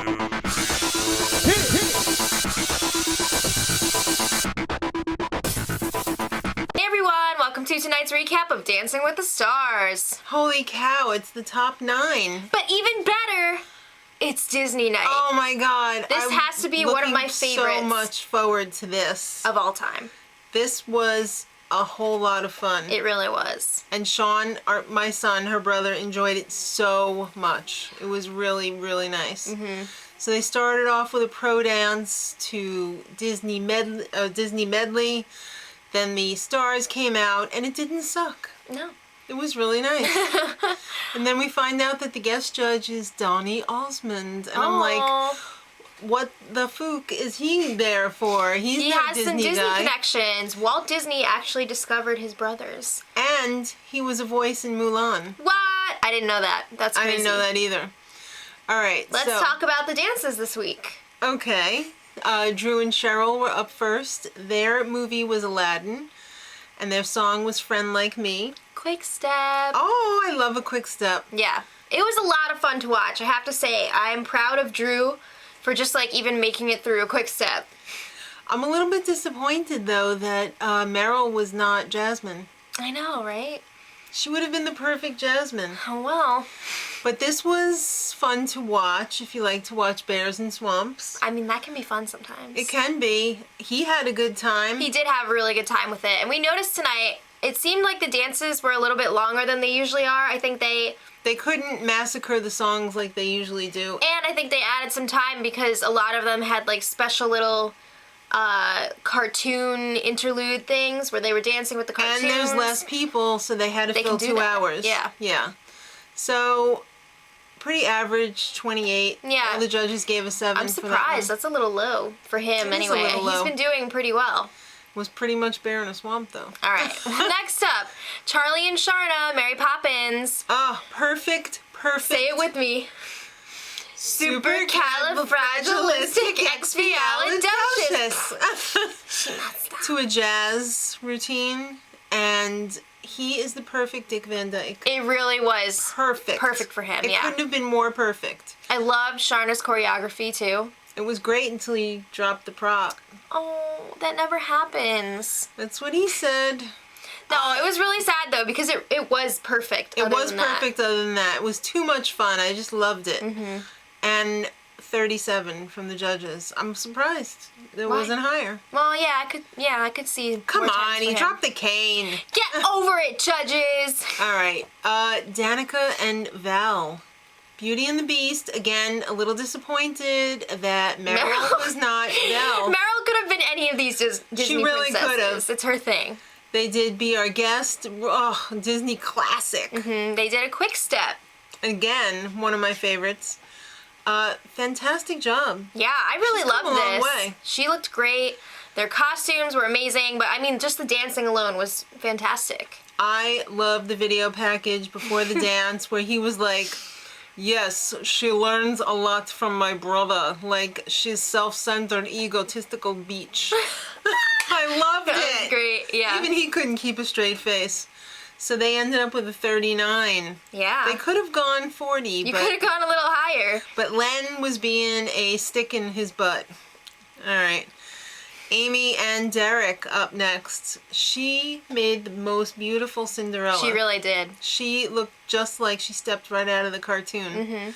Hey everyone, welcome to tonight's recap of Dancing with the Stars. Holy cow, it's the top 9. But even better, it's Disney night. Oh my god. This has to be one of my favorites. So much forward to this. Of all time. This was a whole lot of fun. It really was. And Sean, my son, her brother, enjoyed it so much. It was really, really nice. Mm-hmm. So they started off with a pro dance to Disney medley. Then the stars came out, and it didn't suck. No. It was really nice. And then we find out that the guest judge is Donny Osmond. And I'm like, what the fook is he there for? He has some Disney connections. Walt Disney actually discovered his brothers. And he was a voice in Mulan. What? I didn't know that. That's crazy. I didn't know that either. All right. Let's talk about the dances this week. Okay. Drew and Cheryl were up first. Their movie was Aladdin. And their song was Friend Like Me. Quick step. Oh, I love a quick step. Yeah. It was a lot of fun to watch. I have to say, I'm proud of Drew for just like even making it through a quick step. I'm a little bit disappointed though that Meryl was not Jasmine. I know, right? She would have been the perfect Jasmine. Oh well. But this was fun to watch if you like to watch bears in swamps. I mean, that can be fun sometimes. It can be. He had a good time. He did have a really good time with it. And we noticed tonight, it seemed like the dances were a little bit longer than they usually are. I think they couldn't massacre the songs like they usually do. And I think they added some time because a lot of them had like special little cartoon interlude things where they were dancing with the cartoons. And there's less people, so they had to fill 2 hours. Yeah. Yeah. So, pretty average, 28. Yeah. All the judges gave a 7 I'm surprised. That's a little low for him anyway. He's been doing pretty well. Was pretty much bear in a swamp though. All right. Next up, Charlie and Sharna, Mary Poppins. Oh, perfect. Say it with me. Supercalifragilisticexpialidocious. To a jazz routine, and he is the perfect Dick Van Dyke. It really was perfect. Perfect for him. It couldn't have been more perfect. I loved Sharna's choreography too. It was great until he dropped the prop. Oh, that never happens. That's what he said. No, it was really sad though because it was perfect. It was perfect other than that. It was too much fun. I just loved it. Mm-hmm. And 37 from the judges. I'm surprised it wasn't higher. Well, yeah, I could see. Come on, he dropped the cane. Get over it, judges. All right, Danica and Val. Beauty and the Beast, again, a little disappointed that Meryl was not Val. Meryl could have been any of these Disney She really princesses. could have. It's her thing. They did Be Our Guest. Oh, Disney classic. Mm-hmm. They did a quick step. Again, one of my favorites. Fantastic job. Yeah, I really loved this. She's come a long way. She looked great. Their costumes were amazing, but I mean, just the dancing alone was fantastic. I loved the video package before the dance where he was like, yes, she learns a lot from my brother. Like, she's self-centered, egotistical beach. I loved it. That was great, yeah. Even he couldn't keep a straight face. So they ended up with a 39. Yeah. They could have gone 40. You could have gone a little higher. But Len was being a stick in his butt. All right. Amy and Derek up next. She made the most beautiful Cinderella. She really did. She looked just like she stepped right out of the cartoon. Mm-hmm.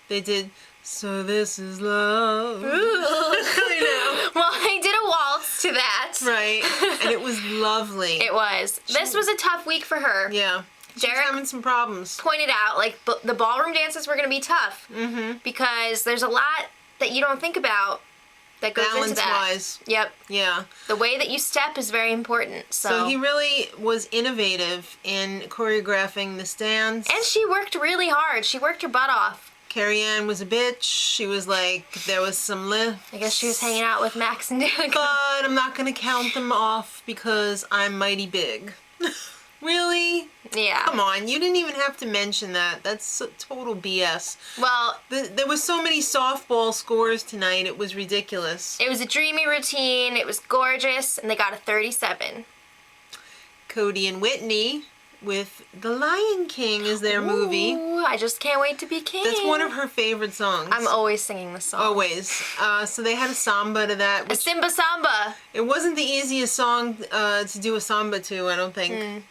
They did, so this is love. Ooh. I know. Well, they did a waltz to that. Right. And it was lovely. It was. This was a tough week for her. Yeah. She's having some problems. Pointed out, like, the ballroom dances were going to be tough. Mm-hmm. Because there's a lot that you don't think about that goes into that. Balance-wise. Yep. Yeah. The way that you step is very important. So he really was innovative in choreographing the dance. And she worked really hard. She worked her butt off. Carrie Ann was a bitch. She was like, there was some lift. I guess she was hanging out with Max and Danica. But I'm not going to count them off because I'm mighty big. Really? Yeah. Come on, you didn't even have to mention that. That's total BS. Well, there was so many softball scores tonight, it was ridiculous. It was a dreamy routine, it was gorgeous, and they got a 37. Cody and Whitney with The Lion King is their movie. Ooh, I just can't wait to be king. That's one of her favorite songs. I'm always singing this song. Always. So they had a samba to that. A Which Simba Samba. it wasn't the easiest song to do a samba to, I don't think.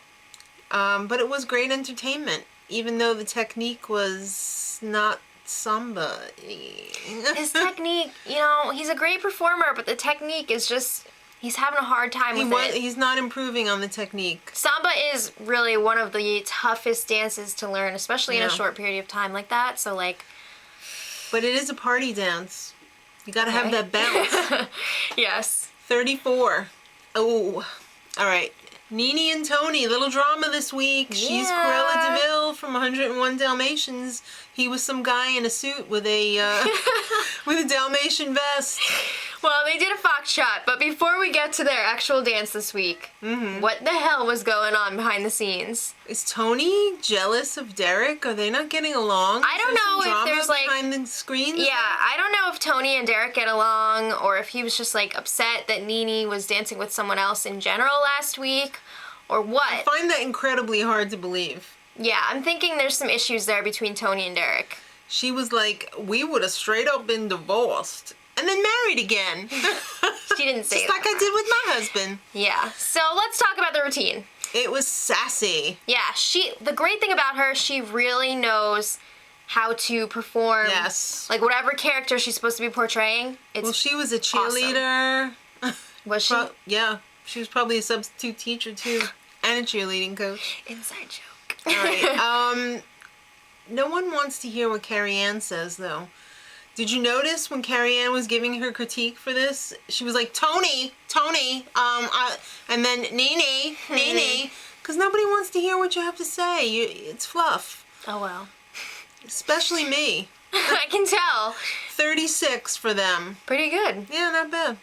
But it was great entertainment, even though the technique was not samba. His technique, you know, he's a great performer, but the technique is just, he's having a hard time with it. He's not improving on the technique. Samba is really one of the toughest dances to learn, especially in a short period of time like that. So, like... But it is a party dance. You gotta have that bounce. Yes. 34. Oh. All right. Nene and Tony, little drama this week. She's Cruella de Vil from 101 Dalmatians. He was some guy in a suit with a with a Dalmatian vest. Well, they did a foxtrot, but before we get to their actual dance this week, what the hell was going on behind the scenes? Is Tony jealous of Derek? Are they not getting along? I don't know if there's like behind the screens. Yeah, I don't know if Tony and Derek get along, or if he was just like upset that Nene was dancing with someone else in general last week, or what. I find that incredibly hard to believe. Yeah, I'm thinking there's some issues there between Tony and Derek. She was like, we would have straight up been divorced. And then married again. She didn't say Just that. like I did with my husband. Yeah, so let's talk about the routine. It was sassy. Yeah, the great thing about her, she really knows how to perform. Yes. Like whatever character she's supposed to be portraying. Well, she was a cheerleader. Awesome. Was she? Yeah, she was probably a substitute teacher too. And a cheerleading coach. Inside joke. All right. No one wants to hear what Carrie Ann says, though. Did you notice when Carrie Ann was giving her critique for this? She was like, Tony, and then Nene, because nobody wants to hear what you have to say. It's fluff. Oh, well. Especially me. I can tell. 36 for them. Pretty good. Yeah, not bad.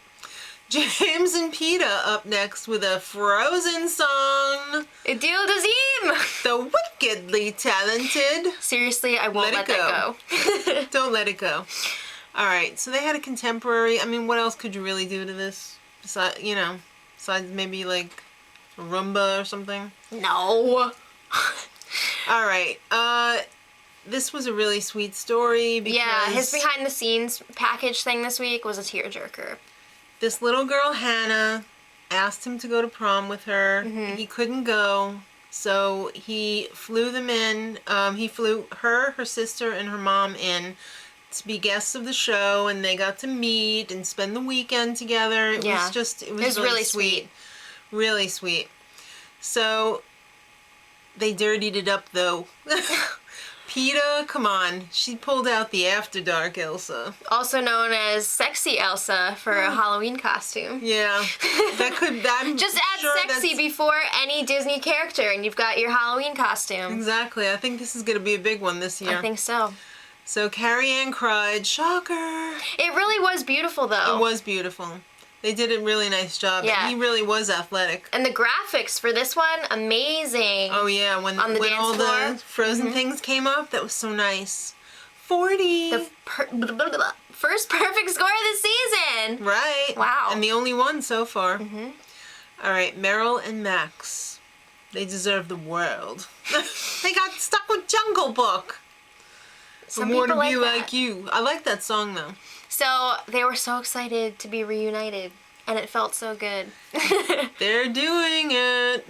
James and Peta up next with a Frozen song. Idyll Dazim! The wickedly talented. Seriously, I won't let that go. Don't let it go. All right, so they had a contemporary. I mean, what else could you really do to this? Besides maybe like a Roomba or something? No. All right. This was a really sweet story because... Yeah, his behind the scenes package thing this week was a tearjerker. This little girl, Hannah, asked him to go to prom with her. He couldn't go, so he flew them in. He flew her sister, and her mom in to be guests of the show, and they got to meet and spend the weekend together. It was really sweet. Really sweet. So, they dirtied it up, though. Peta, come on. She pulled out the After Dark Elsa. Also known as Sexy Elsa for a Halloween costume. Yeah. I'm Just add sure sexy before any Disney character and you've got your Halloween costume. Exactly. I think this is going to be a big one this year. I think so. So Carrie Ann cried. Shocker. It really was beautiful, though. It was beautiful. They did a really nice job. Yeah. He really was athletic. And the graphics for this one, amazing. Oh, yeah. When on the dance all floor. the Frozen things came up, that was so nice. 40. The first perfect score of the season. Right. Wow. And the only one so far. All right, Meryl and Max. They deserve the world. They got stuck with Jungle Book. Some More to people be like like you. I like that song, though. So they were so excited to be reunited, and it felt so good. They're doing it.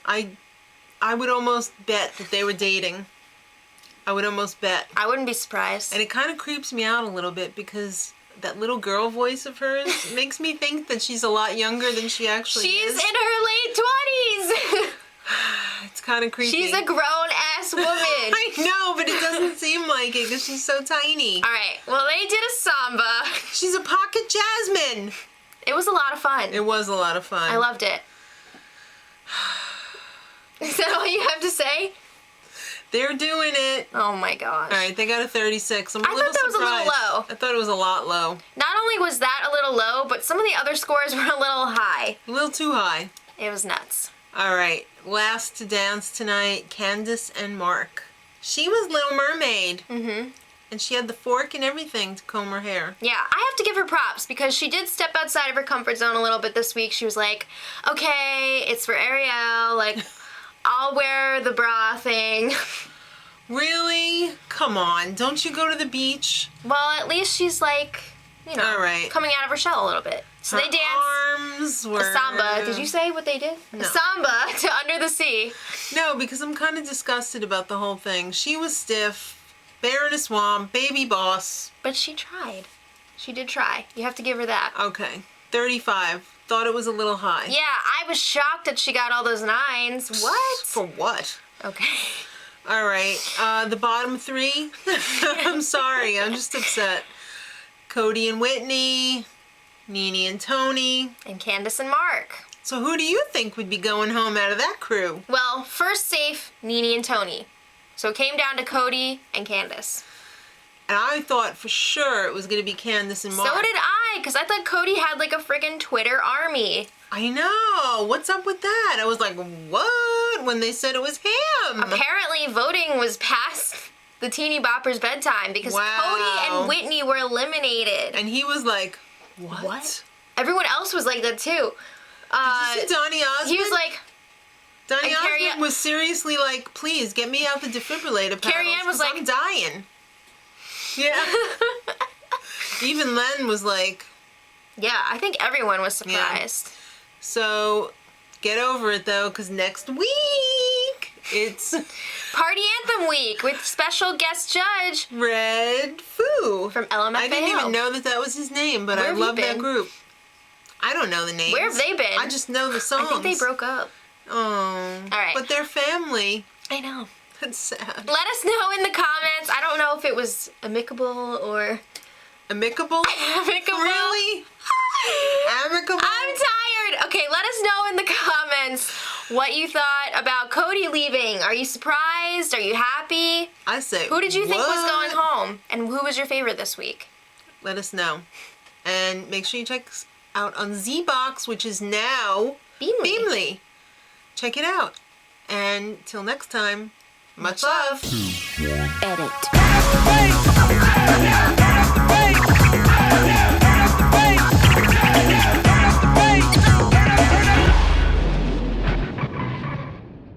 I would almost bet that they were dating. I would almost bet. I wouldn't be surprised. And it kind of creeps me out a little bit because that little girl voice of hers makes me think that she's a lot younger than she actually is. She's in her late 20s! It's kind of creepy. She's a grown-ass woman. I know, but it doesn't seem like it because she's so tiny. All right, well, they did a samba. She's a pocket Jasmine. It was a lot of fun. It was a lot of fun. I loved it. Is that all you have to say? They're doing it. Oh my gosh. All right, they got a 36. I'm a I little thought that was a surprised. little low. I thought it was a lot low. Not only was that a little low, but some of the other scores were a little high. A little too high. It was nuts. All right, last to dance tonight, Candace and Mark. She was Little Mermaid. And she had the fork and everything to comb her hair. Yeah, I have to give her props because she did step outside of her comfort zone a little bit this week. She was like, okay, it's for Ariel. Like, I'll wear the bra thing. Really? Come on. Don't you go to the beach? Well, at least she's like, you know, All right. coming out of her shell a little bit. So they Arms dance were... a samba. Did you say what they did? No. A samba to Under the Sea. No, because I'm kind of disgusted about the whole thing. She was stiff, bear in a swamp, baby boss. But she tried. She did try. You have to give her that. Okay. 35. Thought it was a little high. Yeah, I was shocked that she got all those 9s. What? For what? Okay. All right. The bottom 3. I'm sorry. I'm just upset. Cody and Whitney, Nene and Tony. And Candace and Mark. So who do you think would be going home out of that crew? Well, first safe, Nene and Tony. So it came down to Cody and Candace. And I thought for sure it was going to be Candace and Mark. So did I, because I thought Cody had like a friggin' Twitter army. I know. What's up with that? I was like, what? When they said it was him. Apparently voting was past the Teeny Bopper's bedtime because Wow. Cody and Whitney were eliminated. And he was like, what? Everyone else was like that too. Did you see Donny Osmond? He was like, Donny and Carrie Osmond was seriously like, please get me out the defibrillator paddles, Carrie Ann was 'cause like- I'm dying. Yeah. Even Len was like, yeah, I think everyone was surprised. so get over it though, because next week it's Party Anthem Week with special guest judge Red Foo from LMFAO. I didn't even know that was his name, but Where I have you love that been? group. I don't know the names. Where have they been? I just know the songs. I think they broke up. Oh. All right. But they're family. I know. That's sad. Let us know in the comments. I don't know if it was amicable or... Amicable? Amicable? Really? Amicable? I'm tired. Okay, let us know in the comments what you thought about Cody leaving. Are you surprised? Are you happy? I say, Who did you think was what? going home? And who was your favorite this week? Let us know. And make sure you check us out on Z-Box, which is now Beamly. Check it out. And till next time, much love. Edit.